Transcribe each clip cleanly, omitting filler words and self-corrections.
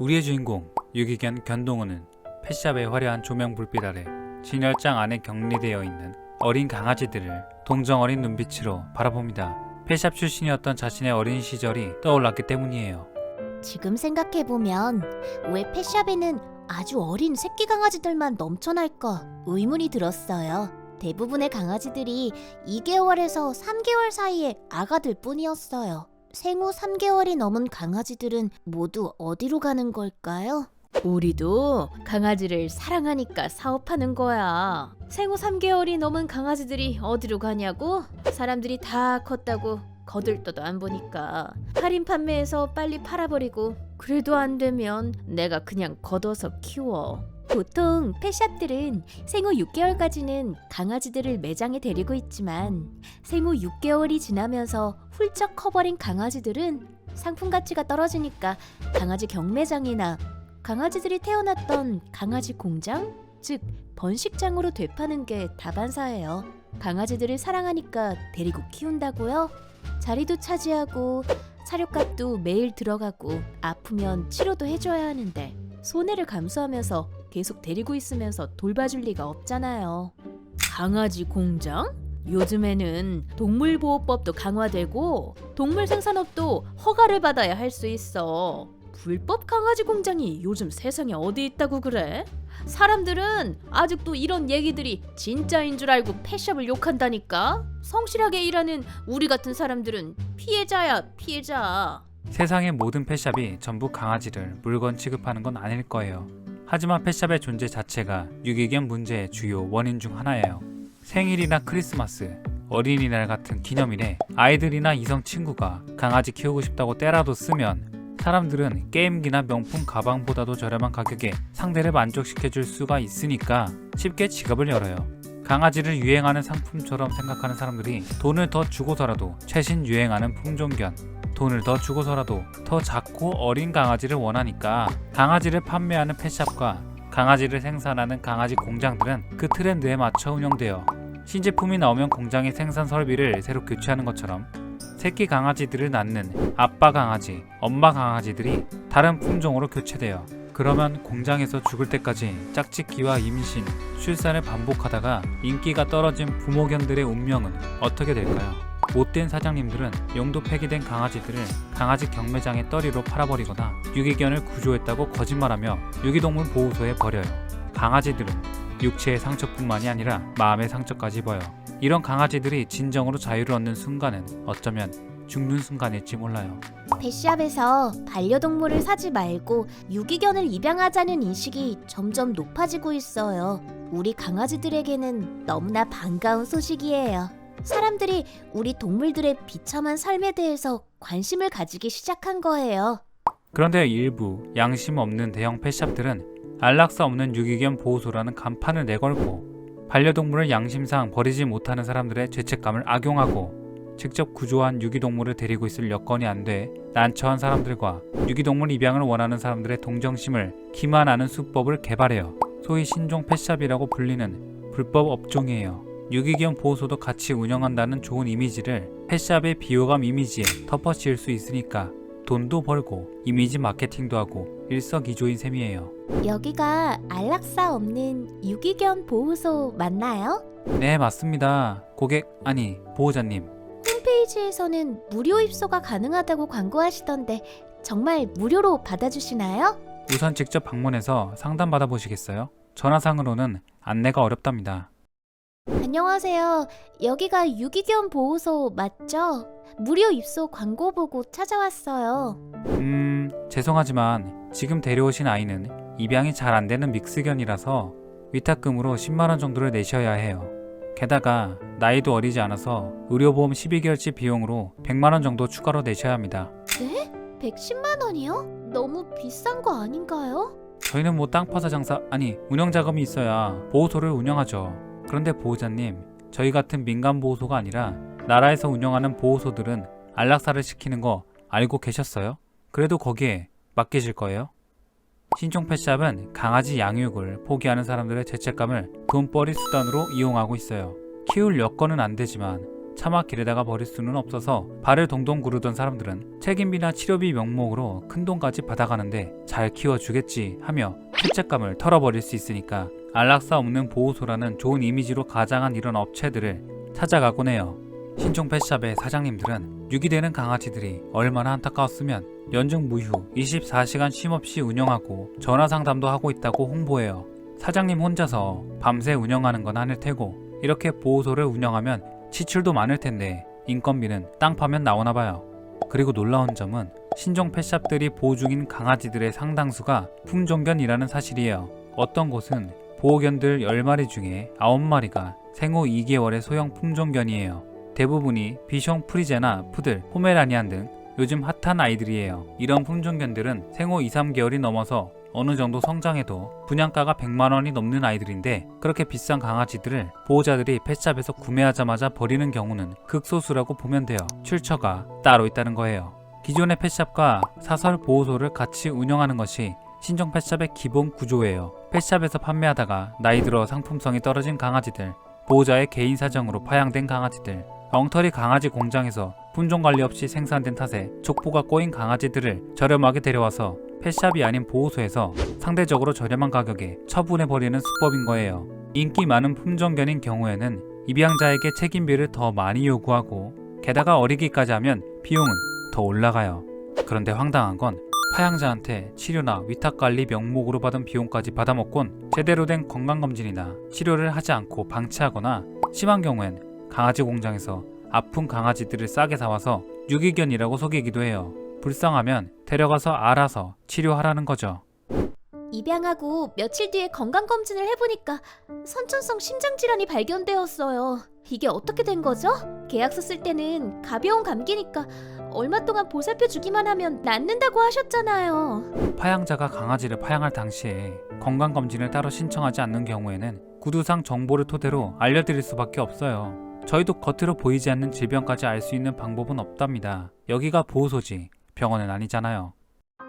우리의 주인공 유기견 견동우는 펫샵의 화려한 조명 불빛 아래 진열장 안에 격리되어 있는 어린 강아지들을 동정어린 눈빛으로 바라봅니다. 펫샵 출신이었던 자신의 어린 시절이 떠올랐기 때문이에요. 지금 생각해보면 왜 펫샵에는 아주 어린 새끼 강아지들만 넘쳐날까 의문이 들었어요. 대부분의 강아지들이 2개월에서 3개월 사이의 아가들 뿐이었어요. 생후 3개월이 넘은 강아지들은 모두 어디로 가는 걸까요? 우리도 강아지를 사랑하니까 사업하는 거야. 생후 3개월이 넘은 강아지들이 어디로 가냐고? 사람들이 다 컸다고 거들떠도 안 보니까 할인 판매해서 빨리 팔아버리고, 그래도 안 되면 내가 그냥 걷어서 키워. 보통 펫샵들은 생후 6개월까지는 강아지들을 매장에 데리고 있지만 생후 6개월이 지나면서 훌쩍 커버린 강아지들은 상품 가치가 떨어지니까 강아지 경매장이나 강아지들이 태어났던 강아지 공장, 즉 번식장으로 되파는 게 다반사예요. 강아지들을 사랑하니까 데리고 키운다고요? 자리도 차지하고 사료값도 매일 들어가고 아프면 치료도 해줘야 하는데 손해를 감수하면서 계속 데리고 있으면서 돌봐줄 리가 없잖아요. 강아지 공장? 요즘에는 동물보호법도 강화되고 동물 생산업도 허가를 받아야 할 수 있어. 불법 강아지 공장이 요즘 세상에 어디 있다고 그래? 사람들은 아직도 이런 얘기들이 진짜인 줄 알고 펫샵을 욕한다니까? 성실하게 일하는 우리 같은 사람들은 피해자야, 피해자. 세상의 모든 펫샵이 전부 강아지를 물건 취급하는 건 아닐 거예요. 하지만 펫샵의 존재 자체가 유기견 문제의 주요 원인 중 하나예요. 생일이나 크리스마스, 어린이날 같은 기념일에 아이들이나 이성 친구가 강아지 키우고 싶다고 때라도 쓰면 사람들은 게임기나 명품 가방보다도 저렴한 가격에 상대를 만족시켜줄 수가 있으니까 쉽게 지갑을 열어요. 강아지를 유행하는 상품처럼 생각하는 사람들이 돈을 더 주고서라도 최신 유행하는 품종견, 돈을 더 주고서라도 더 작고 어린 강아지를 원하니까 강아지를 판매하는 펫샵과 강아지를 생산하는 강아지 공장들은 그 트렌드에 맞춰 운영돼요. 신제품이 나오면 공장의 생산 설비를 새로 교체하는 것처럼 새끼 강아지들을 낳는 아빠 강아지, 엄마 강아지들이 다른 품종으로 교체돼요. 그러면 공장에서 죽을 때까지 짝짓기와 임신, 출산을 반복하다가 인기가 떨어진 부모견들의 운명은 어떻게 될까요? 못된 사장님들은 용도 폐기된 강아지들을 강아지 경매장에 떨이로 팔아버리거나 유기견을 구조했다고 거짓말하며 유기동물 보호소에 버려요. 강아지들은 육체의 상처뿐만이 아니라 마음의 상처까지 입어요. 이런 강아지들이 진정으로 자유를 얻는 순간은 어쩌면 죽는 순간일지 몰라요. 펫샵에서 반려동물을 사지 말고 유기견을 입양하자는 인식이 점점 높아지고 있어요. 우리 강아지들에게는 너무나 반가운 소식이에요. 사람들이 우리 동물들의 비참한 삶에 대해서 관심을 가지기 시작한 거예요. 그런데 일부 양심 없는 대형 펫샵들은 안락사 없는 유기견 보호소라는 간판을 내걸고 반려동물을 양심상 버리지 못하는 사람들의 죄책감을 악용하고 직접 구조한 유기동물을 데리고 있을 여건이 안 돼 난처한 사람들과 유기동물 입양을 원하는 사람들의 동정심을 기만하는 수법을 개발해요. 소위 신종 펫샵이라고 불리는 불법 업종이에요. 유기견 보호소도 같이 운영한다는 좋은 이미지를 펫샵의 비호감 이미지에 덮어씌울 수 있으니까 돈도 벌고 이미지 마케팅도 하고 일석이조인 셈이에요. 여기가 안락사 없는 유기견 보호소 맞나요? 네, 맞습니다. 고객, 아니 보호자님. 홈페이지에서는 무료 입소가 가능하다고 광고하시던데 정말 무료로 받아주시나요? 우선 직접 방문해서 상담 받아보시겠어요? 전화상으로는 안내가 어렵답니다. 안녕하세요. 여기가 유기견 보호소 맞죠? 무료 입소 광고 보고 찾아왔어요. 죄송하지만 지금 데려오신 아이는 입양이 잘 안되는 믹스견이라서 위탁금으로 10만원 정도를 내셔야 해요. 게다가 나이도 어리지 않아서 의료보험 12개월치 비용으로 100만원 정도 추가로 내셔야 합니다. 네? 110만 원이요? 너무 비싼 거 아닌가요? 저희는 뭐 땅 파서 장사, 아니 운영자금이 있어야 보호소를 운영하죠. 그런데 보호자님, 저희 같은 민간 보호소가 아니라 나라에서 운영하는 보호소들은 안락사를 시키는 거 알고 계셨어요? 그래도 거기에 맡기실 거예요? 신종 펫샵은 강아지 양육을 포기하는 사람들의 죄책감을 돈벌이 수단으로 이용하고 있어요. 키울 여건은 안 되지만 차마 길에다가 버릴 수는 없어서 발을 동동 구르던 사람들은 책임비나 치료비 명목으로 큰돈까지 받아가는데 잘 키워주겠지 하며 죄책감을 털어버릴 수 있으니까 안락사 없는 보호소라는 좋은 이미지로 가장한 이런 업체들을 찾아가곤 해요. 신종 펫샵의 사장님들은 유기되는 강아지들이 얼마나 안타까웠으면 연중 무휴 24시간 쉼없이 운영하고 전화 상담도 하고 있다고 홍보해요. 사장님 혼자서 밤새 운영하는 건 아닐 테고 이렇게 보호소를 운영하면 지출도 많을 텐데 인건비는 땅 파면 나오나 봐요. 그리고 놀라운 점은 신종 펫샵들이 보호 중인 강아지들의 상당수가 품종견이라는 사실이에요. 어떤 곳은 보호견들 10마리 중에 9마리가 생후 2개월의 소형 품종견이에요. 대부분이 비숑 프리제나 푸들, 포메라니안 등 요즘 핫한 아이들이에요. 이런 품종견들은 생후 2-3개월이 넘어서 어느 정도 성장해도 분양가가 100만 원이 넘는 아이들인데 그렇게 비싼 강아지들을 보호자들이 펫샵에서 구매하자마자 버리는 경우는 극소수라고 보면 돼요. 출처가 따로 있다는 거예요. 기존의 펫샵과 사설 보호소를 같이 운영하는 것이 신종 펫샵의 기본 구조예요. 펫샵에서 판매하다가 나이 들어 상품성이 떨어진 강아지들, 보호자의 개인 사정으로 파양된 강아지들, 엉터리 강아지 공장에서 품종 관리 없이 생산된 탓에 족보가 꼬인 강아지들을 저렴하게 데려와서 펫샵이 아닌 보호소에서 상대적으로 저렴한 가격에 처분해버리는 수법인 거예요. 인기 많은 품종견인 경우에는 입양자에게 책임비를 더 많이 요구하고 게다가 어리기까지 하면 비용은 더 올라가요. 그런데 황당한 건 파양자한테 치료나 위탁관리 명목으로 받은 비용까지 받아먹곤 제대로 된 건강검진이나 치료를 하지 않고 방치하거나 심한 경우엔 강아지 공장에서 아픈 강아지들을 싸게 사와서 유기견이라고 속이기도 해요. 불쌍하면 데려가서 알아서 치료하라는 거죠. 입양하고 며칠 뒤에 건강검진을 해보니까 선천성 심장질환이 발견되었어요. 이게 어떻게 된 거죠? 계약서 쓸 때는 가벼운 감기니까 얼마 동안 보살펴주기만 하면 낫는다고 하셨잖아요. 파양자가 강아지를 파양할 당시에 건강검진을 따로 신청하지 않는 경우에는 구두상 정보를 토대로 알려드릴 수밖에 없어요. 저희도 겉으로 보이지 않는 질병까지 알 수 있는 방법은 없답니다. 여기가 보호소지 병원은 아니잖아요.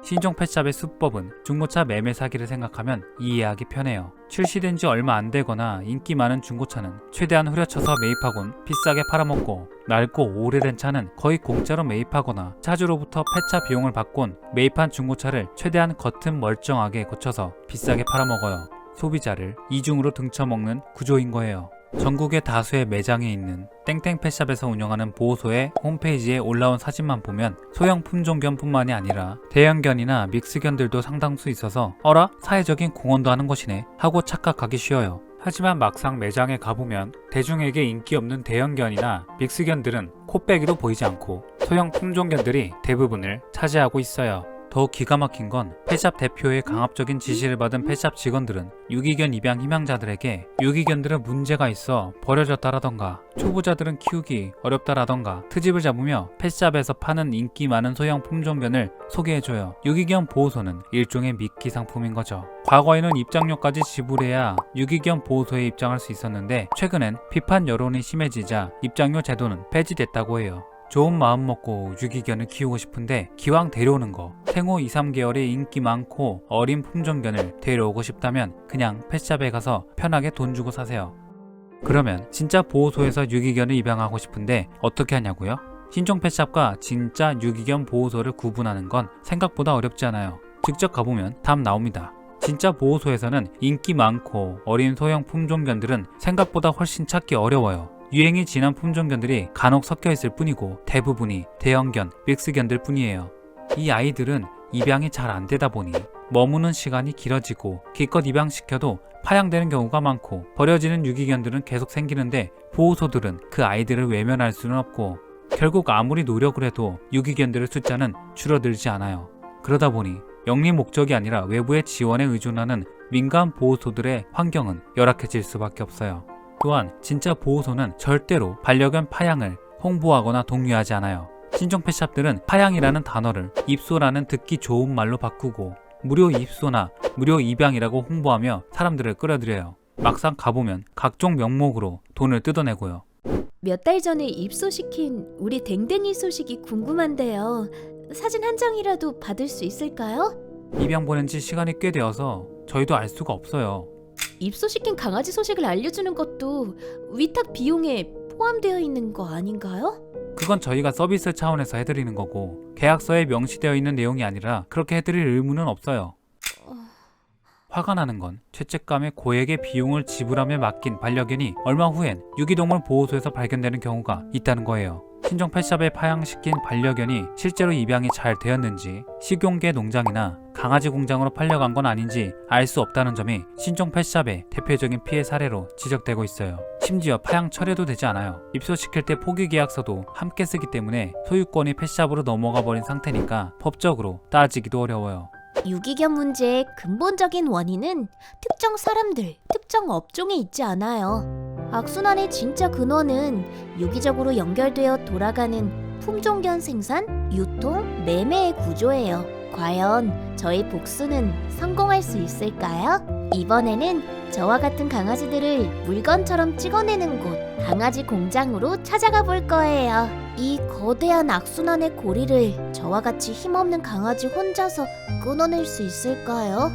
신종 펫샵의 수법은 중고차 매매 사기를 생각하면 이해하기 편해요. 출시된 지 얼마 안 되거나 인기 많은 중고차는 최대한 후려쳐서 매입하곤 비싸게 팔아먹고 낡고 오래된 차는 거의 공짜로 매입하거나 차주로부터 폐차 비용을 받곤 매입한 중고차를 최대한 겉은 멀쩡하게 고쳐서 비싸게 팔아먹어요. 소비자를 이중으로 등쳐먹는 구조인 거예요. 전국의 다수의 매장에 있는 땡땡 펫샵에서 운영하는 보호소의 홈페이지에 올라온 사진만 보면 소형 품종견뿐만이 아니라 대형견이나 믹스견들도 상당수 있어서 어라? 사회적인 공헌도 하는 것이네 하고 착각하기 쉬워요. 하지만 막상 매장에 가보면 대중에게 인기 없는 대형견이나 믹스견들은 코빼기도 보이지 않고 소형 품종견들이 대부분을 차지하고 있어요. 더 기가 막힌 건 펫샵 대표의 강압적인 지시를 받은 펫샵 직원들은 유기견 입양 희망자들에게 유기견들은 문제가 있어 버려졌다라던가 초보자들은 키우기 어렵다라던가 트집을 잡으며 펫샵에서 파는 인기 많은 소형 품종견을 소개해줘요. 유기견 보호소는 일종의 미끼 상품인 거죠. 과거에는 입장료까지 지불해야 유기견 보호소에 입장할 수 있었는데 최근엔 비판 여론이 심해지자 입장료 제도는 폐지됐다고 해요. 좋은 마음 먹고 유기견을 키우고 싶은데 기왕 데려오는 거 생후 2-3개월의 인기 많고 어린 품종견을 데려오고 싶다면 그냥 펫샵에 가서 편하게 돈 주고 사세요. 그러면 진짜 보호소에서 유기견을 입양하고 싶은데 어떻게 하냐고요? 신종 펫샵과 진짜 유기견 보호소를 구분하는 건 생각보다 어렵지 않아요. 직접 가보면 답 나옵니다. 진짜 보호소에서는 인기 많고 어린 소형 품종견들은 생각보다 훨씬 찾기 어려워요. 유행이 지난 품종견들이 간혹 섞여 있을 뿐이고 대부분이 대형견, 믹스견들 뿐이에요. 이 아이들은 입양이 잘 안 되다 보니 머무는 시간이 길어지고 기껏 입양시켜도 파양되는 경우가 많고 버려지는 유기견들은 계속 생기는데 보호소들은 그 아이들을 외면할 수는 없고 결국 아무리 노력을 해도 유기견들의 숫자는 줄어들지 않아요. 그러다 보니 영리 목적이 아니라 외부의 지원에 의존하는 민간 보호소들의 환경은 열악해질 수밖에 없어요. 또한 진짜 보호소는 절대로 반려견 파양을 홍보하거나 독려하지 않아요. 신종 펫샵들은 파양이라는 단어를 입소라는 듣기 좋은 말로 바꾸고 무료 입소나 무료 입양이라고 홍보하며 사람들을 끌어들여요. 막상 가보면 각종 명목으로 돈을 뜯어내고요. 몇 달 전에 입소시킨 우리 댕댕이 소식이 궁금한데요. 사진 한 장이라도 받을 수 있을까요? 입양 보낸 지 시간이 꽤 되어서 저희도 알 수가 없어요. 입소시킨 강아지 소식을 알려주는 것도 위탁 비용에 포함되어 있는 거 아닌가요? 그건 저희가 서비스 차원에서 해드리는 거고 계약서에 명시되어 있는 내용이 아니라 그렇게 해드릴 의무는 없어요. 화가 나는 건 죄책감에 고액의 비용을 지불하며 맡긴 반려견이 얼마 후엔 유기동물 보호소에서 발견되는 경우가 있다는 거예요. 신종 펫샵에 파양시킨 반려견이 실제로 입양이 잘 되었는지 식용계 농장이나 강아지 공장으로 팔려간 건 아닌지 알 수 없다는 점이 신종 펫샵의 대표적인 피해 사례로 지적되고 있어요. 심지어 파양 철회도 되지 않아요. 입소시킬 때 포기 계약서도 함께 쓰기 때문에 소유권이 펫샵으로 넘어가 버린 상태니까 법적으로 따지기도 어려워요. 유기견 문제의 근본적인 원인은 특정 사람들, 특정 업종에 있지 않아요. 악순환의 진짜 근원은 유기적으로 연결되어 돌아가는 품종견 생산, 유통, 매매의 구조예요. 과연 저희 복수는 성공할 수 있을까요? 이번에는 저와 같은 강아지들을 물건처럼 찍어내는 곳, 강아지 공장으로 찾아가 볼 거예요. 이 거대한 악순환의 고리를 저와 같이 힘없는 강아지 혼자서 끊어낼 수 있을까요?